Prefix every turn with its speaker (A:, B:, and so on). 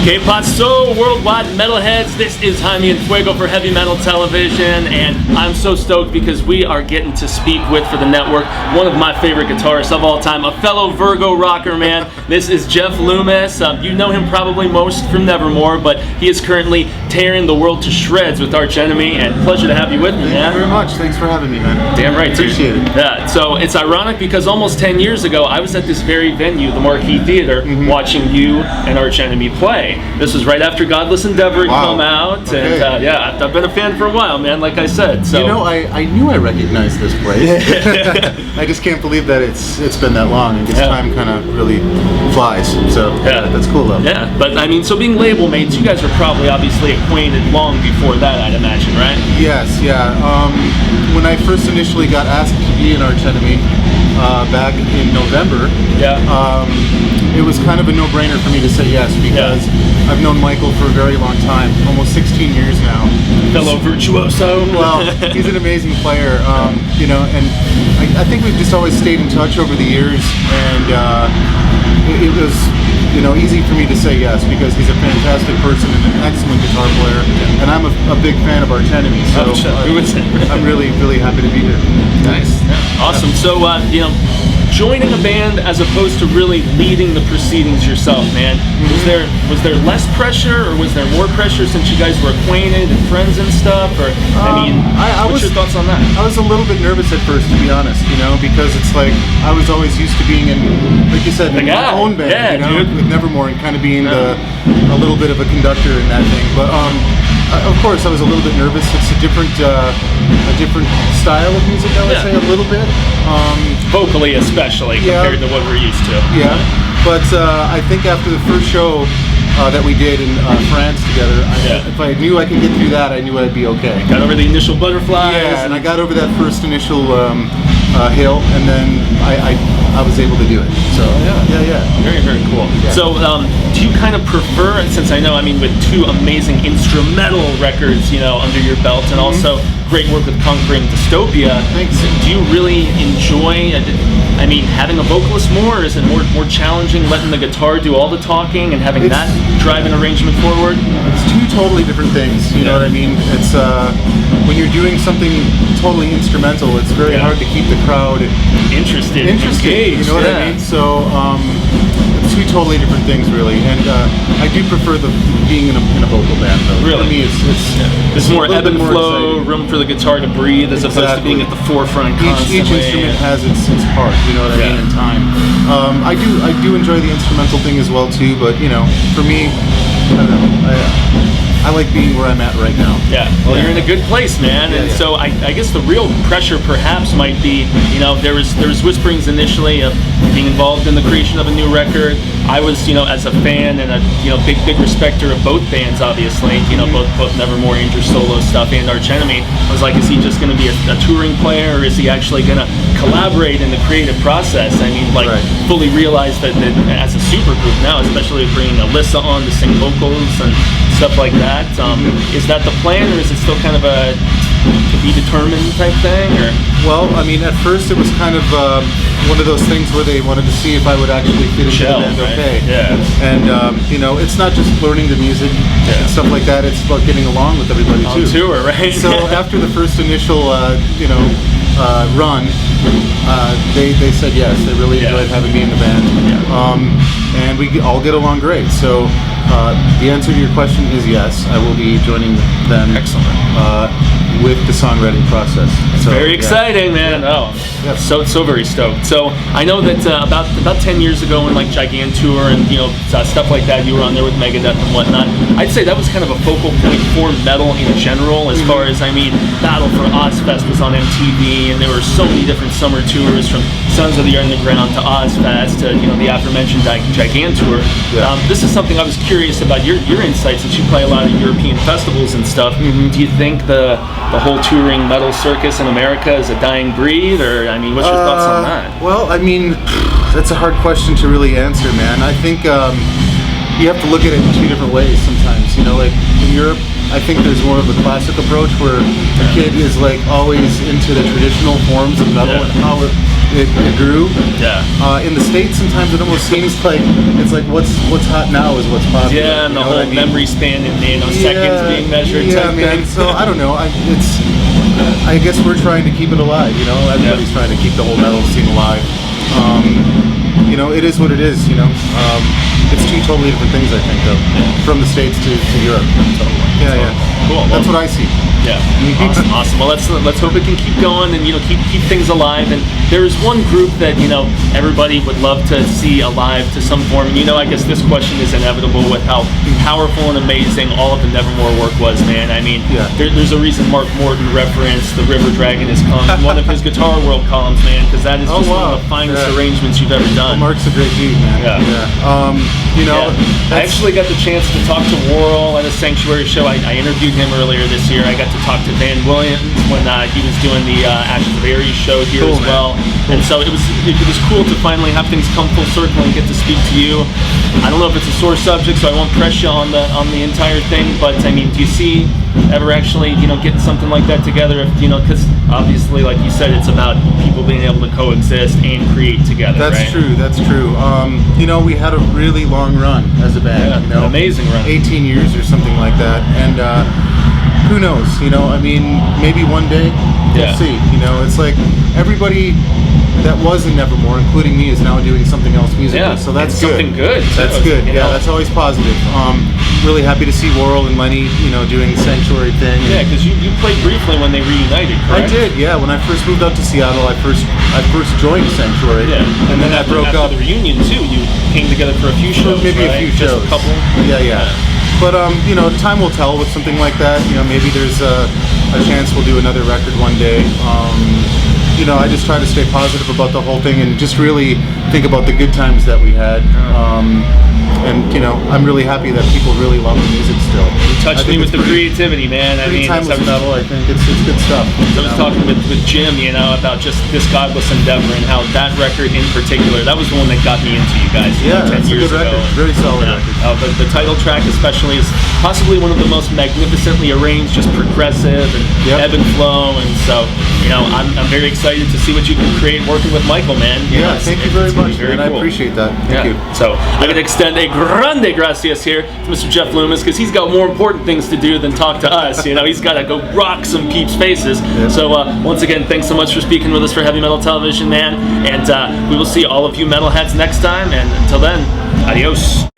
A: K-pop so worldwide metalheads, this is Jaime and Fuego for Heavy Metal Television, and I'm so stoked because we are getting to speak with, for the network, one of my favorite guitarists of all time, a fellow Virgo rocker, man. This is Jeff Loomis. You know him probably most from Nevermore, but he is currently tearing the world to shreds with Arch Enemy, and pleasure to have you with me, man.
B: Thank you very much. Thanks for having me, man.
A: Damn right, dude.
B: Appreciate it.
A: Yeah, so it's ironic because almost 10 years ago, I was at this very venue, the Marquee Theater, watching you and Arch Enemy play. This was right after Godless Endeavor had come out, and yeah, I've been a fan for a while, man, like I said. So.
B: You know, I knew I recognized this place. I just can't believe that it's been that long, and time kind of really flies. So that's cool, though.
A: Yeah, but I mean, so being label mates, you guys are probably obviously acquainted long before that, I'd imagine, right?
B: Yes, yeah. When I first initially got asked to be an Arch Enemy back in November, it was kind of a no-brainer for me to say yes, because I've known Michael for a very long time, almost 16 years now.
A: Fellow virtuoso.
B: Well, he's an amazing player, you know, and I think we've just always stayed in touch over the years, and it was, you know, easy for me to say yes, because he's a fantastic person and an excellent guitar player, and I'm a big fan of Arch Enemy, so I'm really, really happy to be here.
A: Nice. Awesome. So, you know, joining a band as opposed to really leading the proceedings yourself, man. Was there less pressure, or was there more pressure since you guys were acquainted and friends and stuff? Or I mean, what's your thoughts on that?
B: I was a little bit nervous at first, to be honest, you know, because it's like I was always used to being in, like you said, in my own band, you know, with Nevermore, and kind of being a little bit of a conductor in that thing. But of course, I was a little bit nervous. It's a different style of music, I would say, a little bit.
A: Vocally, especially, compared to what we're used to.
B: Yeah, but I think after the first show that we did in France together, if I knew I could get through that, I knew I'd be okay.
A: Got over the initial butterflies.
B: Yeah, and I got over that first initial hill, and then I was able to do it. So
A: very, very cool. So do you kind of prefer, since I know, I mean, with two amazing instrumental records, you know, under your belt, and also great work with Conquering Dystopia, do you really enjoy, I mean, having a vocalist more, or is it more challenging letting the guitar do all the talking and having that drive an arrangement forward?
B: It's two totally different things, you know what I mean? It's when you're doing something totally instrumental, it's very hard to keep the crowd interested, engaged, you know what I mean? So two totally different things, really, and I do prefer being in a vocal band, though.
A: Really?
B: For me,
A: it's more ebb and flow, room for the guitar to breathe, as opposed to being at the forefront constantly.
B: Each instrument has its part, you know what I mean, in time. I do enjoy the instrumental thing as well, too, but, you know, for me, I don't know, I like being where I'm at right now.
A: Yeah, well, you're in a good place, man. And so I guess the real pressure perhaps might be, you know, there was whisperings initially of being involved in the creation of a new record. I was, you know, as a fan and a, you know, big respecter of both bands, obviously, you know, both Nevermore and your solo stuff and Arch Enemy. I was like, is he just going to be a touring player, or is he actually going to collaborate in the creative process? I mean, like, fully realize that as a supergroup now, especially bringing Alyssa on to sing vocals and stuff like that. Is that the plan, or is it still kind of a to be determined type thing? Or?
B: Well, I mean, at first it was kind of one of those things where they wanted to see if I would actually fit into the band and you know, it's not just learning the music and stuff like that, it's about getting along with everybody too.
A: On tour, right?
B: So after the first initial you know, run, they said yes, they really enjoyed having me in the band, and we all get along great. So the answer to your question is yes, I will be joining them.
A: Excellent.
B: With the songwriting process.
A: So, very exciting, man. So very stoked. So I know that about 10 years ago, when like Gigantour and, you know, stuff like that, you were on there with Megadeth and whatnot. I'd say that was kind of a focal point for metal in general, as far as, I mean, Battle for Ozfest was on MTV, and there were so many different summer tours, from Sons of the Underground to Ozfest to, you know, the aforementioned Gigantour. This is something I was curious about your insights, since you play a lot of European festivals and stuff. Do you think the whole touring metal circus in America is a dying breed, or, I mean, what's your thoughts on that?
B: Well, I mean, that's a hard question to really answer, man. I think you have to look at it in two different ways sometimes. You know, like in Europe, I think there's more of a classic approach where the kid is like always into the traditional forms of metal and how it it grew.
A: Yeah.
B: In the States, sometimes it almost seems like it's like what's hot now is what's popular.
A: Yeah, and the whole memory span and seconds being measured.
B: Yeah, man. So I don't know. I guess we're trying to keep it alive. You know, everybody's trying to keep the whole metal scene alive. You know, it is what it is. You know, it's two totally different things. I think, though, from the States to Europe. Yeah, yeah.
A: Cool.
B: That's what I see.
A: Yeah. Awesome. Well, let's hope it can keep going and keep things alive. And there is one group that everybody would love to see alive to some form. And I guess this question is inevitable with how powerful and amazing all of the Nevermore work was, man. I mean, there's a reason Mark Morton referenced the River Dragon has come in one of his Guitar World columns, man, because that is just one of the finest arrangements you've ever done.
B: Well, Mark's a great dude, man. Yeah.
A: I actually got the chance to talk to Worrell at a Sanctuary show. I interviewed him earlier this year. I got to talk to Van Williams when he was doing the Ashes of Aries show here as well. Cool. And so it was cool to finally have things come full circle and get to speak to you. I don't know if it's a sore subject, so I won't press you on the entire thing. But I mean, do you see ever actually getting something like that together? If because obviously, like you said, it's about people being able to coexist and create together.
B: That's true. That's true. We had a really long run as a band.
A: An amazing run.
B: 18 years or something like that, and who knows? I mean, maybe one day we'll see. It's like everybody that was in Nevermore, including me, is now doing something else musically.
A: Yeah,
B: so that's
A: something good.
B: That's good. Yeah, that's always positive. Really happy to see Worrell and Lenny, doing Sanctuary thing.
A: Yeah, because you played briefly when they reunited, correct?
B: I did. Yeah, when I first moved out to Seattle, I first joined Sanctuary.
A: Yeah,
B: and then I broke up.
A: After the reunion too, you came together for a few shows.
B: Maybe a few shows.
A: Just a couple.
B: Yeah. But time will tell with something like that. Maybe there's a chance we'll do another record one day. I just try to stay positive about the whole thing and just really think about the good times that we had. And I'm really happy that people really love the music still.
A: You touched me with the creativity, man.
B: Timeless metal. I think it's good stuff.
A: I was talking with Jim, about just this godless endeavor and how that record in particular, that was the one that got me into you guys. 10 years
B: a good
A: ago.
B: record. Very solid record.
A: The title track especially is possibly one of the most magnificently arranged, just progressive and ebb and flow. And so, I'm very excited to see what you can create working with Michael, man.
B: Thank you very much, man. Cool. I appreciate that. Thank you.
A: So I'm going to extend a grande gracias here to Mr. Jeff Loomis, because he's got more important things to do than talk to us. He's got to go rock some peeps' faces. Yep. So once again, thanks so much for speaking with us for Heavy Metal Television, man. And we will see all of you metalheads next time. And until then, adios.